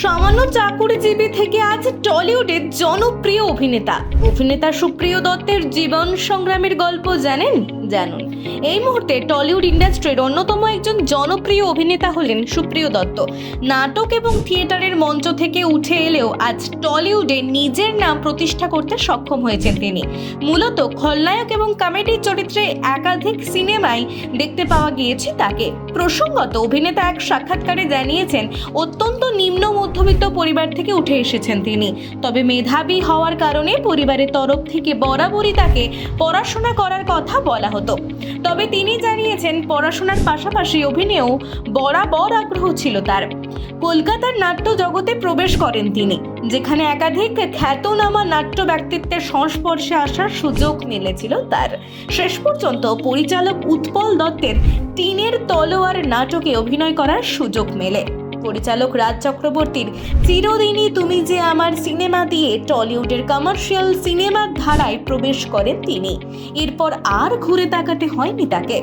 সামান্য চাকুরিজীবী থেকে আজ টলিউডের জনপ্রিয় অভিনেতা সুপ্রিয় দত্তের জীবন সংগ্রামের গল্প জানেন? জানুন। এই মুহূর্তে টলিউড ইন্ডাস্ট্রির অন্যতম একজন জনপ্রিয় অভিনেতা হলেন সুপ্রিয় দত্ত। নাটক এবং থিয়েটারের মঞ্চ থেকে উঠে এলেও আজ টলিউডে নিজের নাম প্রতিষ্ঠা করতে সক্ষম হয়েছেন তিনি। মূলত খলনায়ক এবং কমেডির চরিত্রে একাধিক সিনেমায় দেখতে পাওয়া গিয়েছে তাকে। প্রসঙ্গত, অভিনেতা এক সাক্ষাৎকারে জানিয়েছেন অত্যন্ত নিম্ন মধ্যবিত্ত পরিবার থেকে উঠে এসেছেন তিনি। তবে মেধাবী হওয়ার কারণে পরিবারের তরফ থেকে বরাবরই তাকে পড়াশোনা করার কথা বলা হতো। তবে তিনি জানিয়েছেন পড়াশোনার পাশাপাশি অভিনয়েও বরাবর আগ্রহ ছিল তার। কলকাতার নাট্য জগতে প্রবেশ করেন তিনি, যেখানে একাধিক খ্যাতনামা নাট্য ব্যক্তিত্বের সংস্পর্শে আসার সুযোগ মিলেছিল তার। শেষ পর্যন্ত পরিচালক উৎপল দত্তের টিনের তলোয়ার নাটকে অভিনয় করার সুযোগ মেলে। পরিচালক রাজ চক্রবর্তীর চিরদিনই তুমি যে আমার সিনেমা দিয়ে টলিউডের কমার্শিয়াল সিনেমার ধারায় প্রবেশ করেন তিনি। এরপর আর ঘুরে তাকাতে হয়নি তাকে।